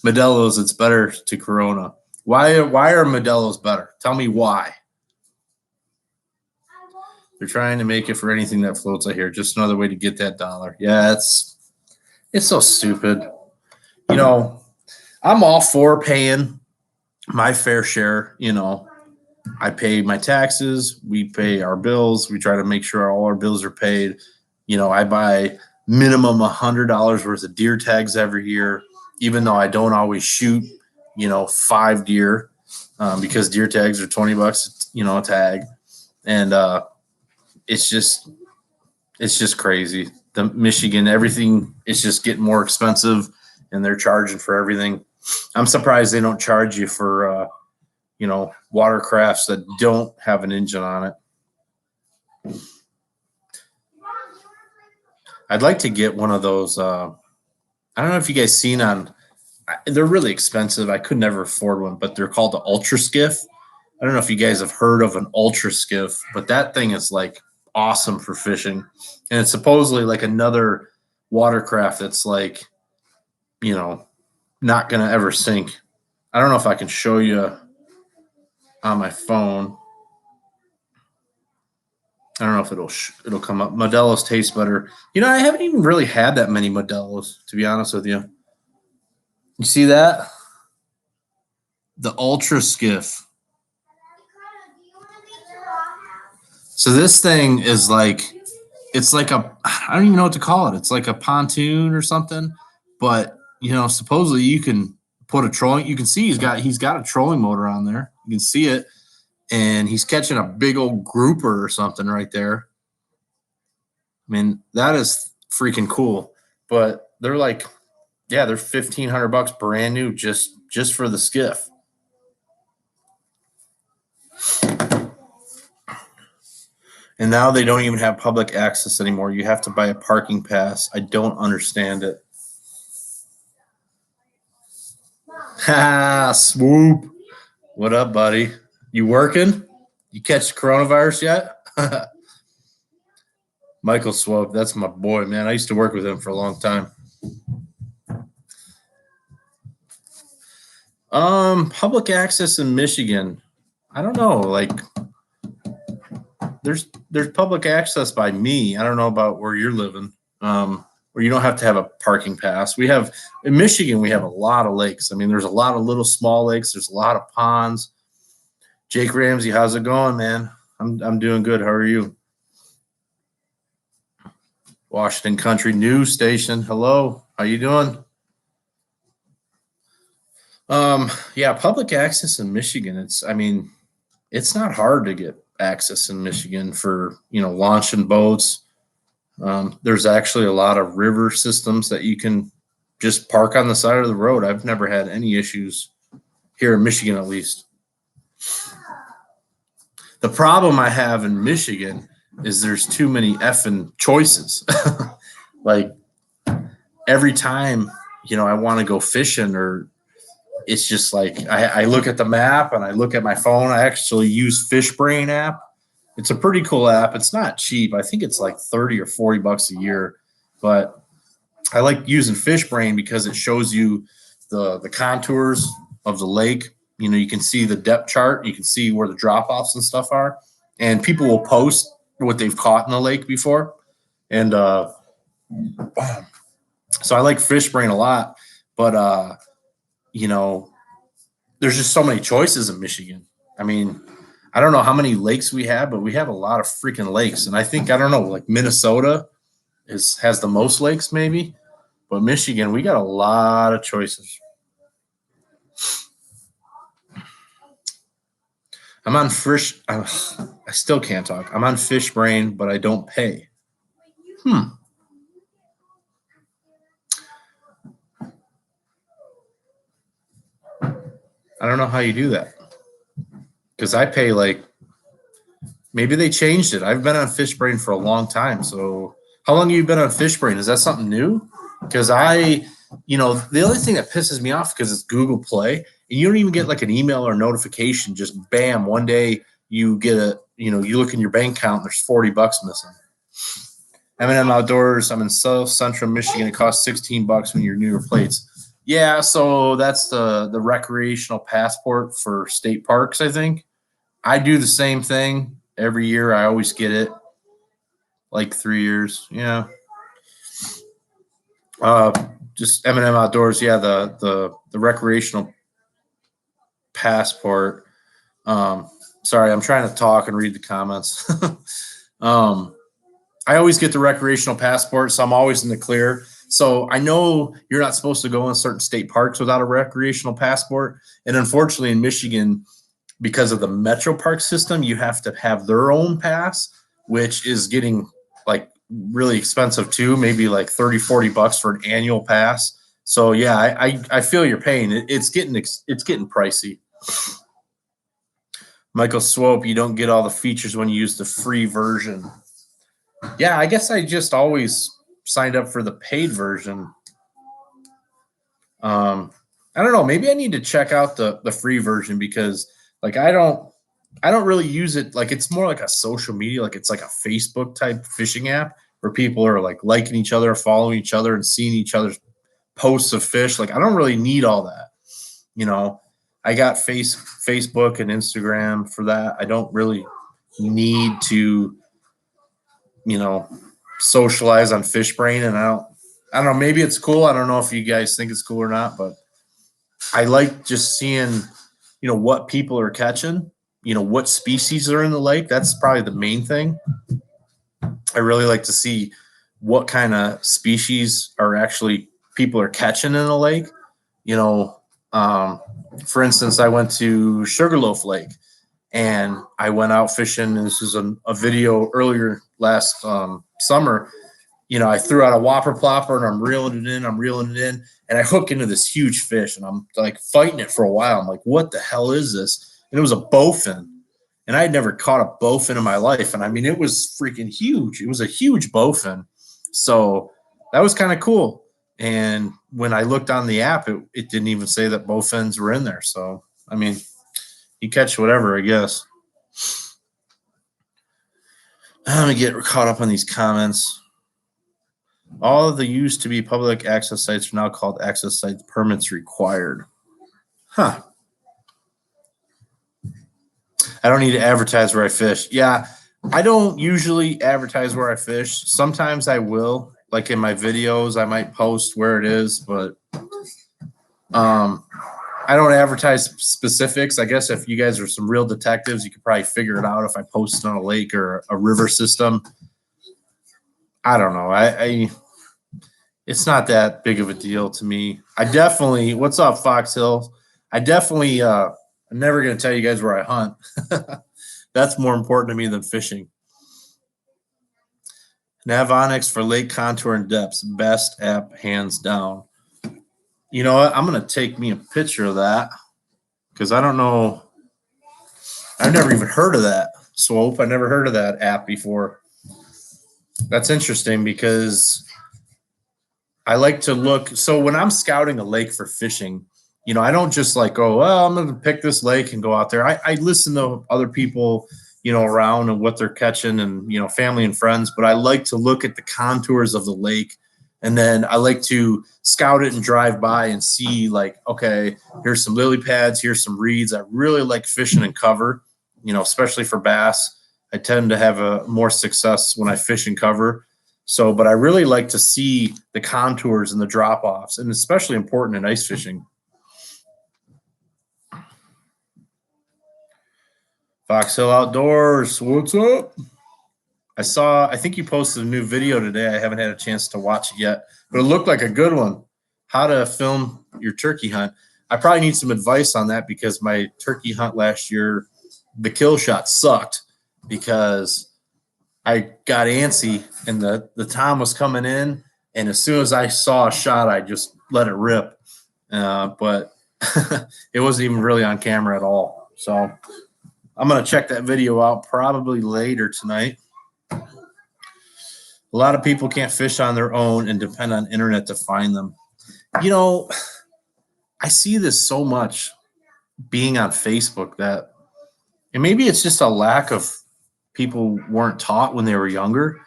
Modelo's, it's better to Corona. Why are Modelo's better? Tell me why. They're trying to make it for anything that floats, I hear. Just another way to get that dollar. Yeah, it's so stupid. You know, I'm all for paying my fair share. You know, I pay my taxes. We pay our bills. We try to make sure all our bills are paid. You know, I buy minimum $100 worth of deer tags every year, even though I don't always shoot, 5 deer because deer tags are $20, a tag. And it's just crazy. The Michigan, everything is just getting more expensive and they're charging for everything. I'm surprised they don't charge you for, watercrafts that don't have an engine on it. I'd like to get one of those. I don't know if you guys seen they're really expensive. I could never afford one, but they're called the Ultra Skiff. I don't know if you guys have heard of an Ultra Skiff, but that thing is like awesome for fishing. And it's supposedly like another watercraft that's like, not going to ever sink. I don't know if I can show you on my phone. I don't know if it'll come up. Modelo's taste better. I haven't even really had that many Modelo's, to be honest with you. You see that? The Ultra Skiff. So this thing is like, it's like I don't even know what to call it. It's like a pontoon or something. But, supposedly you can put a trolling. You can see he's got a trolling motor on there. You can see it. And he's catching a big old grouper or something right there. I mean, that is freaking cool. But they're like, they're $1,500 brand new just for the skiff. And now they don't even have public access anymore. You have to buy a parking pass. I don't understand it. Ha, Swoop. What up, buddy? You working? You catch the coronavirus yet? Michael Swope, that's my boy, man. I used to work with him for a long time. Public access in Michigan. I don't know. Like, there's public access by me. I don't know about where you're living. Where you don't have to have a parking pass. In Michigan, we have a lot of lakes. I mean, there's a lot of little small lakes. There's a lot of ponds. Jake Ramsey, how's it going, man? I'm doing good. How are you? Washington Country News Station. Hello. How you doing? Public access in Michigan. It's not hard to get access in Michigan for, launching boats. There's actually a lot of river systems that you can just park on the side of the road. I've never had any issues here in Michigan, at least. The problem I have in Michigan is there's too many effing choices. Like every time, I want to go fishing, or it's just like I look at the map and I look at my phone. I actually use FishBrain app. It's a pretty cool app. It's not cheap. I think it's like $30 or $40 a year, but I like using FishBrain because it shows you the contours of the lake. You can see the depth chart. You can see where the drop-offs and stuff are. And people will post what they've caught in the lake before. And so I like FishBrain a lot. But, there's just so many choices in Michigan. I mean, I don't know how many lakes we have, but we have a lot of freaking lakes. And I think, I don't know, like Minnesota has the most lakes maybe. But Michigan, we got a lot of choices. I'm on I still can't talk. I'm on FishBrain, but I don't pay. I don't know how you do that because I pay like maybe they changed it. I've been on FishBrain for a long time. So how long have you been on FishBrain? Is that something new? Because the only thing that pisses me off because it's Google Play and you don't even get like an email or notification. Just bam, one day you get you look in your bank account and there's $40 missing. M&M Outdoors. I'm in South Central Michigan. It costs $16 when you're newer plates. Yeah, so that's the recreational passport for state parks, I think. I do the same thing every year. I always get it. Like 3 years. Yeah. Just M&M Outdoors. Yeah, the recreational passport. Sorry, I'm trying to talk and read the comments. I always get the recreational passport, so I'm always in the clear. So I know you're not supposed to go in certain state parks without a recreational passport. And unfortunately in Michigan, because of the Metro Park system, you have to have their own pass, which is getting like really expensive too, maybe like $30-$40 for an annual pass. So yeah, I feel your pain. It's getting pricey. Michael Swope, you don't get all the features when you use the free version. Yeah, I guess I just always signed up for the paid version. I don't know. Maybe I need to check out the free version because like I don't really use it. Like it's more like a social media, like it's like a Facebook type fishing app where people are like liking each other, following each other, and seeing each other's posts of fish. Like I don't really need all that. I got Facebook and Instagram for that. I don't really need to socialize on FishBrain, and I don't know, maybe it's cool. I don't know if you guys think it's cool or not, but I like just seeing, what people are catching, what species are in the lake. That's probably the main thing. I really like to see what kind of species are actually people are catching in the lake. For instance, I went to Sugarloaf Lake and I went out fishing. And this is a video earlier last summer. I threw out a whopper plopper and I'm reeling it in, and I hook into this huge fish and I'm like fighting it for a while. I'm like, what the hell is this? And it was a bowfin. And I had never caught a bowfin in my life. And I mean, it was freaking huge. It was a huge bowfin. So that was kind of cool. And when I looked on the app, it didn't even say that bowfins were in there. So, I mean, you catch whatever, I guess. I'm going to get caught up on these comments. All of the used to be public access sites are now called access sites. Permits required. Huh. I don't need to advertise where I fish. Yeah, I don't usually advertise where I fish. Sometimes I will. Like in my videos, I might post where it is, but I don't advertise specifics. I guess if you guys are some real detectives, you could probably figure it out if I post it on a lake or a river system. I don't know. It's not that big of a deal to me. What's up, Fox Hill? I'm never going to tell you guys where I hunt. That's more important to me than fishing. Navonics for lake contour and depths. Best app, hands down. You know what? I'm going to take me a picture of that because I don't know. I've never even heard of that. Swope. I never heard of that app before. That's interesting because I like to look. So when I'm scouting a lake for fishing, I don't just like go, well, I'm going to pick this lake and go out there. I listen to other people, around and what they're catching and, family and friends. But I like to look at the contours of the lake. And then I like to scout it and drive by and see like, okay, here's some lily pads, here's some reeds. I really like fishing in cover, especially for bass. I tend to have more success when I fish in cover. So, but I really like to see the contours and the drop-offs, and especially important in ice fishing. Fox Hill Outdoors, what's up? I think you posted a new video today. I haven't had a chance to watch it yet, but it looked like a good one. How to film your turkey hunt. I probably need some advice on that because my turkey hunt last year, the kill shot sucked because I got antsy and the time was coming in. And as soon as I saw a shot, I just let it rip. But it wasn't even really on camera at all. So I'm going to check that video out probably later tonight. A lot of people can't fish on their own and depend on internet to find them. You know, I see this so much being on Facebook that, and maybe it's just a lack of people weren't taught when they were younger,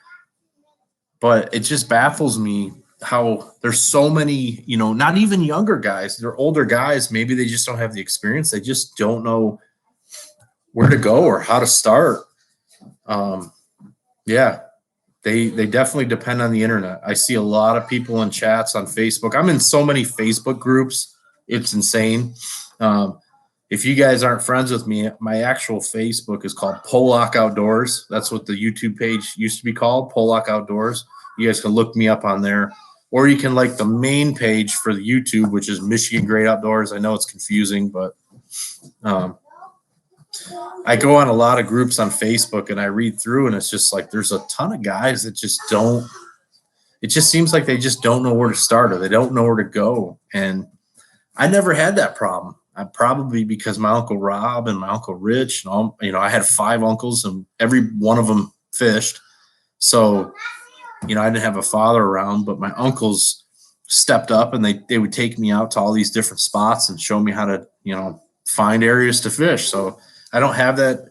but it just baffles me how there's so many, not even younger guys, they're older guys. Maybe they just don't have the experience. They just don't know where to go or how to start. Yeah, they definitely depend on the internet. I see a lot of people in chats on Facebook. I'm in so many Facebook groups. It's insane. If you guys aren't friends with me, my actual Facebook is called Polack Outdoors. That's what the YouTube page used to be called, Polack Outdoors. You guys can look me up on there. Or you can like the main page for the YouTube, which is Michigan Great Outdoors. I know it's confusing, but I go on a lot of groups on Facebook and I read through, and it's just like there's a ton of guys that just don't – it just seems like they just don't know where to start or they don't know where to go. And I never had that problem. Probably because my Uncle Rob and my Uncle Rich and all, I had 5 uncles and every one of them fished. So, I didn't have a father around, but my uncles stepped up and they would take me out to all these different spots and show me how to, find areas to fish. So I don't have that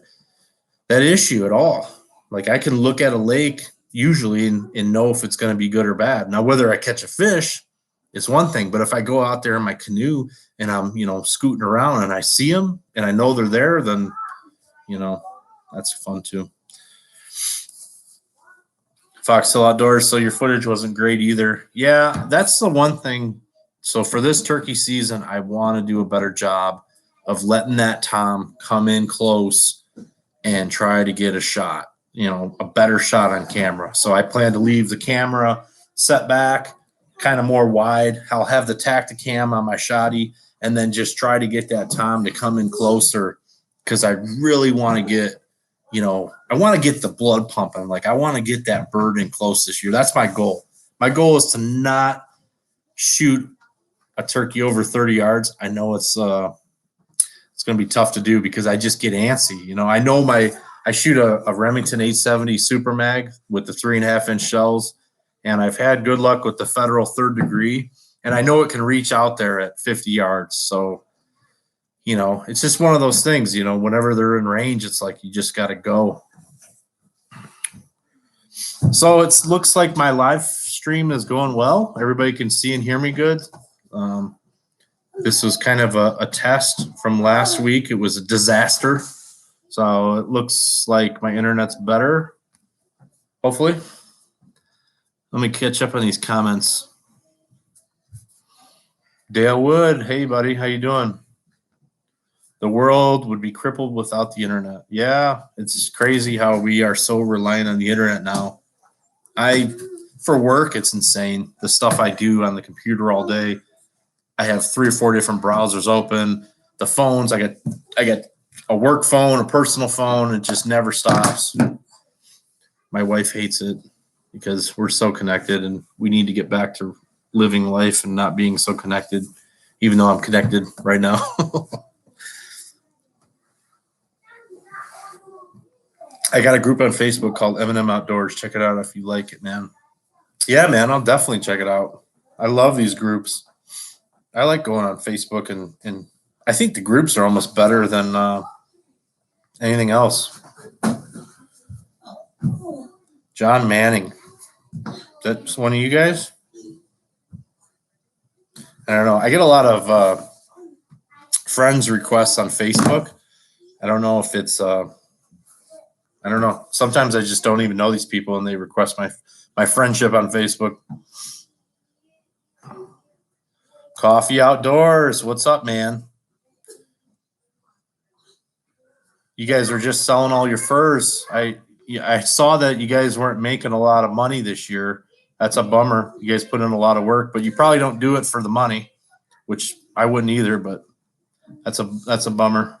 issue at all. Like I can look at a lake usually and know if it's going to be good or bad. Now, whether I catch a fish is one thing, but if I go out there in my canoe and I'm, scooting around and I see them and I know they're there, then, that's fun too. Fox Hill Outdoors. So your footage wasn't great either. Yeah, that's the one thing. So for this turkey season, I want to do a better job of letting that tom come in close and try to get a shot, a better shot on camera. So I plan to leave the camera set back kind of more wide. I'll have the Tacticam on my shotty and then just try to get that tom to come in closer because I really want to get, I want to get the blood pumping. Like I want to get that bird in close this year. That's my goal. My goal is to not shoot a turkey over 30 yards. I know it's going to be tough to do because I just get antsy. I know I shoot a Remington 870 Super Mag with the 3.5-inch shells. And I've had good luck with the Federal 3rd degree, and I know it can reach out there at 50 yards. So, it's just one of those things, whenever they're in range, it's like you just got to go. So it looks like my live stream is going well. Everybody can see and hear me good. This was kind of a test from last week. It was a disaster. So it looks like my internet's better, hopefully. Let me catch up on these comments. Dale Wood, hey buddy, how you doing? The world would be crippled without the internet. Yeah, it's crazy how we are so reliant on the internet now. For work, it's insane. The stuff I do on the computer all day. I have 3 or 4 different browsers open. The phones, I get a work phone, a personal phone. It just never stops. My wife hates it because we're so connected and we need to get back to living life and not being so connected, even though I'm connected right now. I got a group on Facebook called M&M Outdoors. Check it out if you like it, man. Yeah, man, I'll definitely check it out. I love these groups. I like going on Facebook, and I think the groups are almost better than anything else. John Manning. That's one of you guys? I don't know. I get a lot of friends requests on Facebook. I don't know if it's I don't know. Sometimes I just don't even know these people and they request my friendship on Facebook. Coffee Outdoors. What's up, man? You guys are just selling all your furs. I saw that you guys weren't making a lot of money this year. That's a bummer. You guys put in a lot of work, but you probably don't do it for the money, which I wouldn't either, but that's a bummer.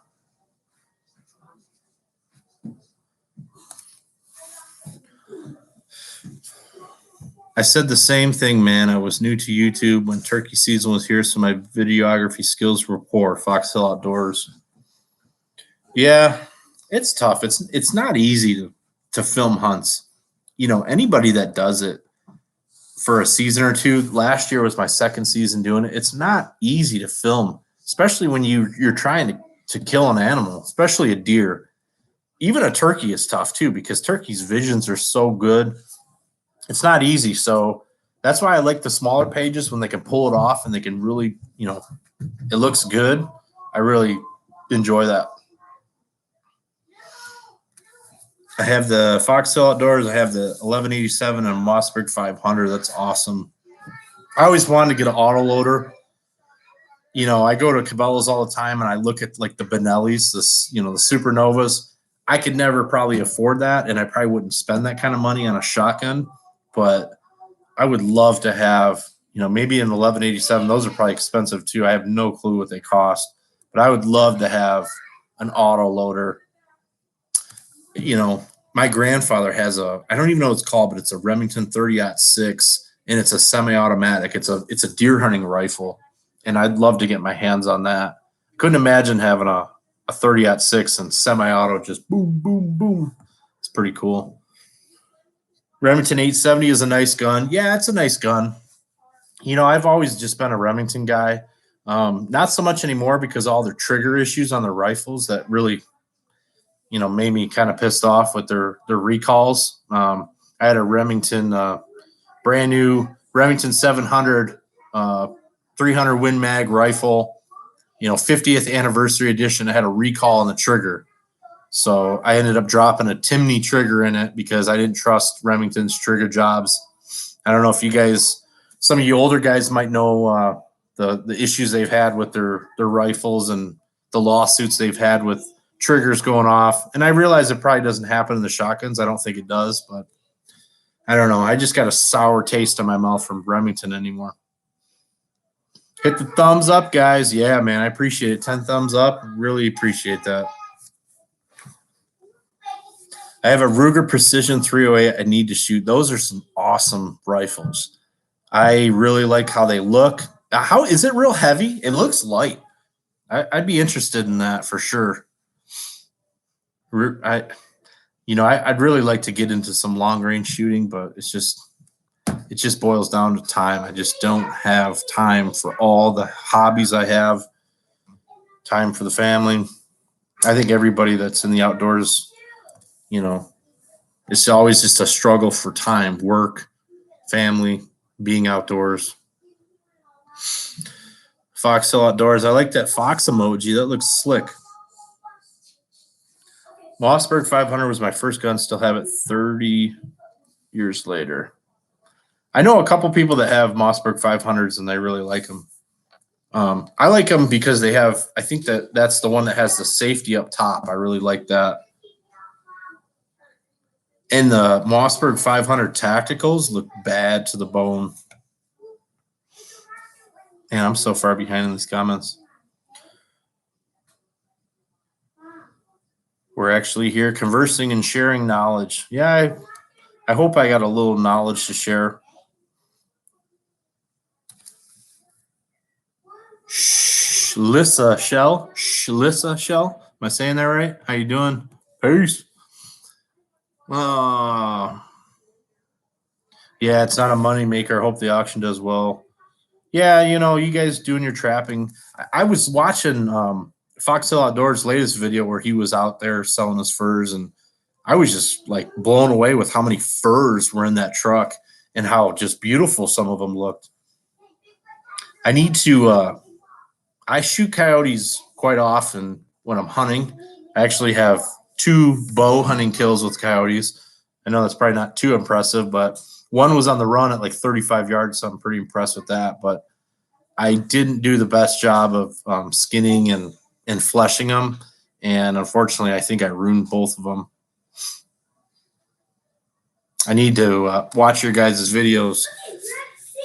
I said the same thing, man. I was new to YouTube when turkey season was here, so my videography skills were poor. Fox Hill Outdoors. Yeah, it's tough. It's not easy to film hunts. You know, anybody that does it for a season or two. Last year was my second season doing it. It's not easy to film, especially when you're trying to kill an animal, especially a deer. Even a turkey is tough too because turkeys' visions are so good. It's not easy. So that's why I like the smaller pages when they can pull it off and they can really, you know, it looks good. I really enjoy that. I have the Fox Hill Outdoors. I have the 1187 and Mossberg 500. That's awesome. I always wanted to get an auto loader. You know, I go to Cabela's all the time and I look at like the Benellis, this, you know, the Supernovas. I could never probably afford that, and I probably wouldn't spend that kind of money on a shotgun. But I would love to have, you know, maybe an 1187. Those are probably expensive too. I have no clue what they cost, but I would love to have an auto loader. You know, my grandfather has I don't even know what it's called, but it's a Remington 30-06, and it's a semi-automatic. It's a deer hunting rifle, and I'd love to get my hands on that. Couldn't imagine having a 30-06 and semi-auto, just boom, boom, boom. It's pretty cool. Remington 870 is a nice gun. Yeah, it's a nice gun. You know, I've always just been a Remington guy. Not so much anymore because all their trigger issues on their rifles that really, you know, made me kind of pissed off with their recalls. I had a Remington, brand new Remington 700, 300 Win Mag rifle, you know, 50th anniversary edition. I had a recall on the trigger. So I ended up dropping a Timney trigger in it because I didn't trust Remington's trigger jobs. I don't know if you guys, some of you older guys might know the issues they've had with their rifles and the lawsuits they've had with triggers going off. And I realize it probably doesn't happen in the shotguns. I don't think it does, but I don't know. I just got a sour taste in my mouth from Remington anymore. Hit the thumbs up, guys. Yeah, man, I appreciate it. 10 thumbs up. Really appreciate that. I have a Ruger Precision 308 I need to shoot. Those are some awesome rifles. I really like how they look. How is it real heavy? It looks light. I'd be interested in that for sure. I'd really like to get into some long range shooting, but it just boils down to time. I just don't have time for all the hobbies I have. Time for the family. I think everybody that's in the outdoors, you know, it's always just a struggle for time, work, family, being outdoors. Fox Hill Outdoors. I like that fox emoji. That looks slick. Mossberg 500 was my first gun. Still have it 30 years later. I know a couple people that have Mossberg 500s and they really like them. I like them because they have, I think that's the one that has the safety up top. I really like that. And the Mossberg 500 Tacticals look bad to the bone. Man, I'm so far behind in these comments. We're actually here conversing and sharing knowledge. Yeah, I hope I got a little knowledge to share. Shlissa Shell. Am I saying that right? How you doing? Peace. Yeah, it's not a money maker. I hope the auction does well. Yeah, you know, you guys doing your trapping. I was watching Fox Hill Outdoors' latest video where he was out there selling his furs, and I was just like blown away with how many furs were in that truck and how just beautiful some of them looked. I need to I shoot coyotes quite often when I'm hunting. I actually have 2 bow hunting kills with coyotes. I know that's probably not too impressive, but one was on the run at like 35 yards, so I'm pretty impressed with that. But I didn't do the best job of skinning and fleshing them, and unfortunately, I think I ruined both of them. I need to watch your guys' videos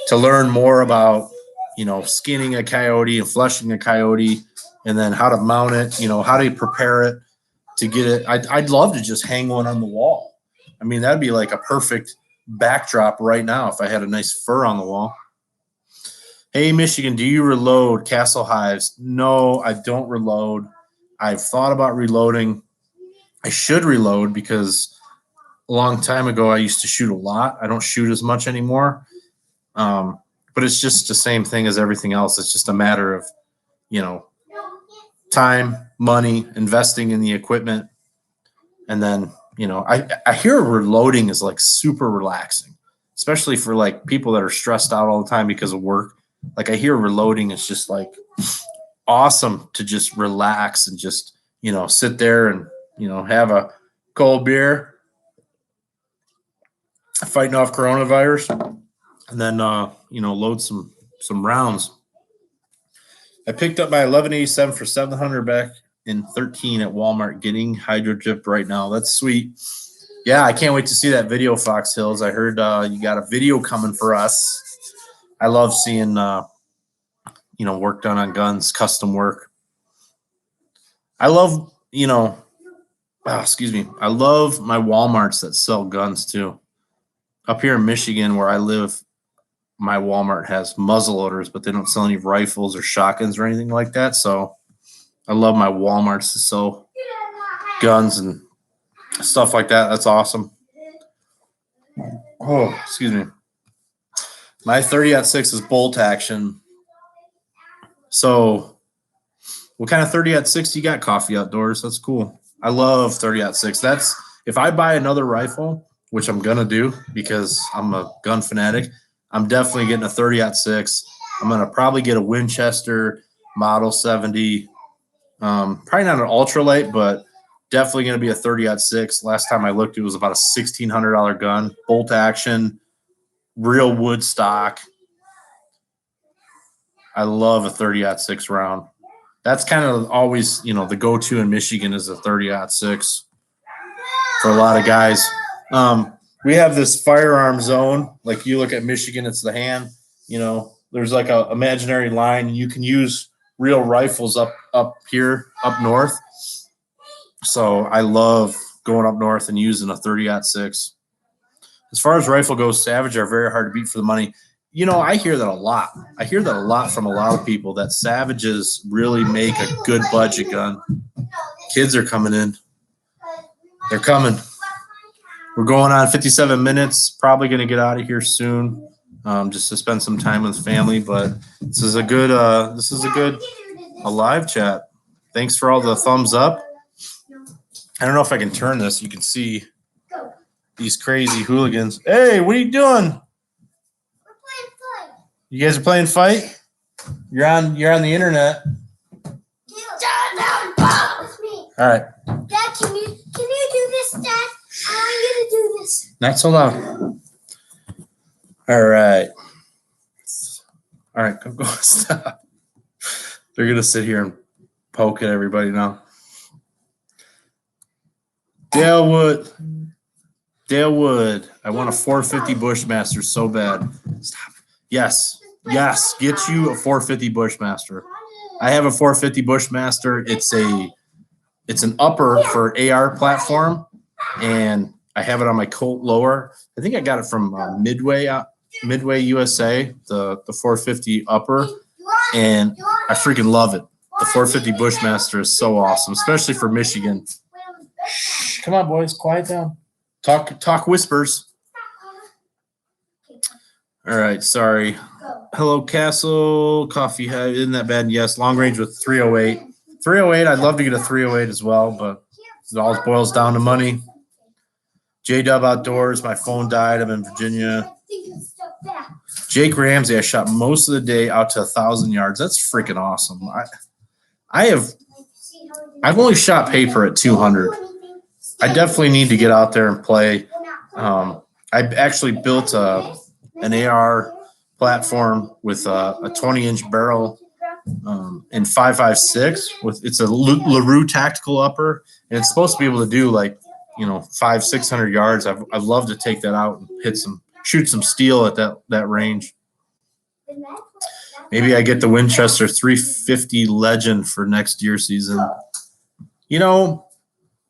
to learn more about, you know, skinning a coyote and fleshing a coyote, and then how to mount it, you know, how to prepare it to get it. I'd love to just hang one on the wall. I mean, that'd be like a perfect backdrop right now if I had a nice fur on the wall. Hey, Michigan, do you reload Castle Hives? No, I don't reload. I've thought about reloading. I should reload because a long time ago I used to shoot a lot. I don't shoot as much anymore. But it's just the same thing as everything else. It's just a matter of, time, money, investing in the equipment. And then, I hear reloading is like super relaxing, especially for like people that are stressed out all the time because of work. Like I hear reloading is just like awesome to just relax and just, sit there and, have a cold beer, fighting off coronavirus, and then, load some rounds. I picked up my 1187 for $700 back in 13 at Walmart, getting hydro dipped right now. That's sweet. Yeah, I can't wait to see that video, Fox Hills. I heard you got a video coming for us. I love seeing, work done on guns, custom work. I love, I love my Walmarts that sell guns too. Up here in Michigan where I live, my Walmart has muzzleloaders, but they don't sell any rifles or shotguns or anything like that. So I love my Walmarts to sell guns and stuff like that. That's awesome. Oh, excuse me. My 30-06 is bolt action. So what kind of 30-06 you got? Coffee Outdoors. That's cool. I love 30-06. That's if I buy another rifle, which I'm going to do because I'm a gun fanatic, I'm definitely getting a 30-06. I'm going to probably get a Winchester Model 70. Probably not an ultralight, but definitely going to be a 30-06. Last time I looked, it was about a $1,600 gun, bolt action, real wood stock. I love a 30-06 round. That's kind of always, the go-to in Michigan is a 30-06 for a lot of guys. We have this firearm zone. Like you look at Michigan, it's the hand. There's like a imaginary line, and you can use real rifles up here, up north. So I love going up north and using a 30-06. As far as rifle goes, Savage are very hard to beat for the money. I hear that a lot. I hear that a lot from a lot of people, that Savages really make a good budget gun. Kids are coming in. They're coming. We're going on 57 minutes. Probably going to get out of here soon, just to spend some time with family. But this is a good live chat. Thanks for all the thumbs up. I don't know if I can turn this. You can see these crazy hooligans. Hey, what are you doing? You guys are playing fight? You're on the internet. All right. Dad, can you do this, Dad? I want you to do this. Not so loud. All right. Go. Stop. They're gonna sit here and poke at everybody now. Dale Wood. I want a 450 Bushmaster so bad. Stop. Yes. Get you a 450 Bushmaster. I have a 450 Bushmaster. It's an upper for AR platform, and I have it on my Colt lower. I think I got it from Midway USA, the 450 upper, and I freaking love it. The 450 Bushmaster is so awesome, especially for Michigan. Shh, come on, boys, quiet down. Talk whispers. All right, sorry. Hello, Castle Coffee. Isn't that bad? Yes, long range with 308. 308, I'd love to get a 308 as well, but it all boils down to money. J-Dub Outdoors, my phone died. I'm in Virginia. Jake Ramsey, I shot most of the day out to 1,000 yards. That's freaking awesome. I've only shot paper at 200. I definitely need to get out there and play. I actually built an AR platform with a 20-inch barrel in 5.56. It's a LaRue tactical upper, and it's supposed to be able to do like 500-600 yards. I'd love to take that out and shoot some steel at that range. Maybe I get the Winchester 350 Legend for next year's season.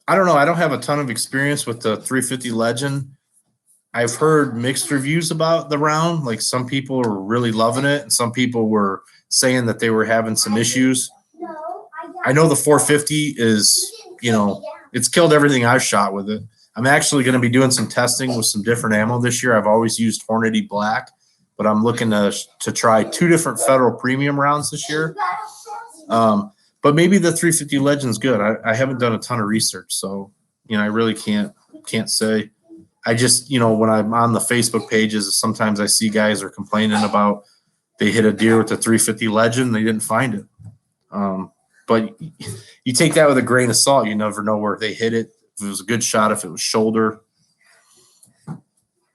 I don't know. I don't have a ton of experience with the 350 Legend. I've heard mixed reviews about the round. Like some people were really loving it, and some people were saying that they were having some issues. I know the 450 is, it's killed everything I've shot with it. I'm actually going to be doing some testing with some different ammo this year. I've always used Hornady Black, but I'm looking to try 2 different Federal Premium rounds this year. But maybe the 350 Legend's good. I haven't done a ton of research, so I really can't say. I just, when I'm on the Facebook pages, sometimes I see guys are complaining about they hit a deer with the 350 Legend, they didn't find it. But you take that with a grain of salt. You never know where they hit it. If it was a good shot, if it was shoulder.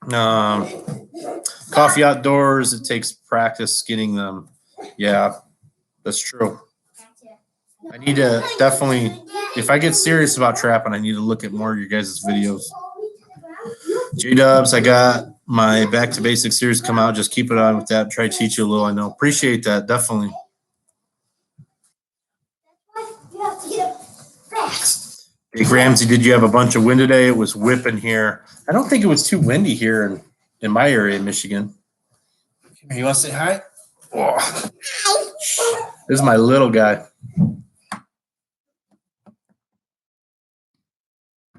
Coffee outdoors, it takes practice skinning them. Yeah, that's true. I need to definitely, if I get serious about trapping, I need to look at more of your guys' videos. J-Dubs, I got my Back to Basics series come out. Just keep it on with that. Try to teach you a little, I know. Appreciate that, definitely. Hey, Ramsey, did you have a bunch of wind today? It was whipping here. I don't think it was too windy here in my area in Michigan. You want to say hi? Oh. This is my little guy.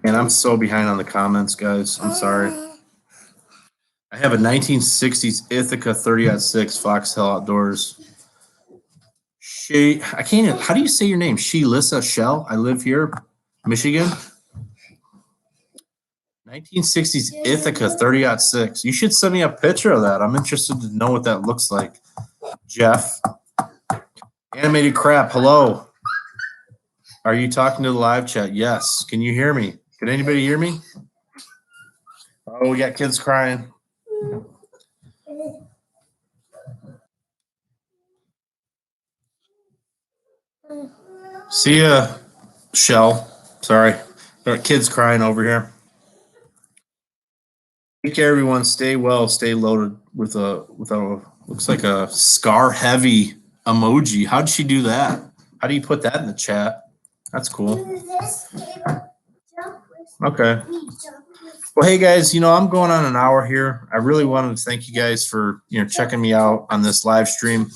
And I'm so behind on the comments, guys. I'm sorry. I have a 1960s Ithaca 30-06 Foxtail Outdoors. I can't even, how do you say your name? Lissa Shell. I live here, Michigan. 1960s Ithaca 30-06. You should send me a picture of that. I'm interested to know what that looks like. Jeff. Animated Crap, hello. Are you talking to the live chat? Yes. Can you hear me? Can anybody hear me? Oh, we got kids crying. See ya, Shell. Sorry. There are kids crying over here. Take care, everyone. Stay well. Stay loaded with a looks like a scar heavy emoji. How'd she do that? How do you put that in the chat? That's cool. Okay. Well, hey guys, I'm going on an hour here. I really wanted to thank you guys for checking me out on this live stream.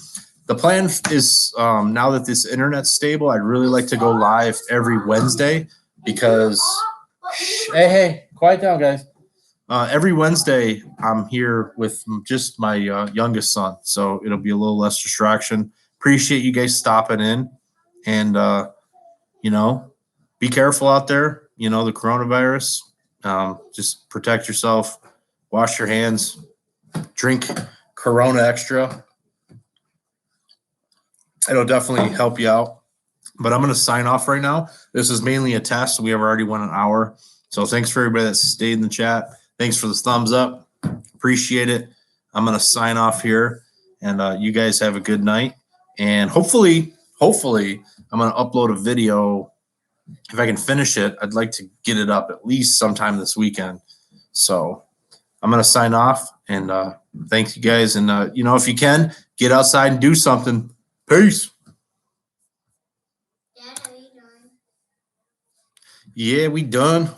The plan is now that this internet's stable, I'd really like to go live every Wednesday because hey, quiet down, guys. Every Wednesday, I'm here with just my youngest son, so it'll be a little less distraction. Appreciate you guys stopping in, and be careful out there. The coronavirus. Just protect yourself. Wash your hands. Drink Corona Extra. It'll definitely help you out. But I'm going to sign off right now. This is mainly a test. We have already went an hour. So thanks for everybody that stayed in the chat. Thanks for the thumbs up. Appreciate it. I'm going to sign off here. And you guys have a good night. And hopefully, I'm going to upload a video. If I can finish it, I'd like to get it up at least sometime this weekend. So I'm going to sign off. And thanks, you guys. And, if you can, get outside and do something. Peace. Dad, are you done? Yeah, we done.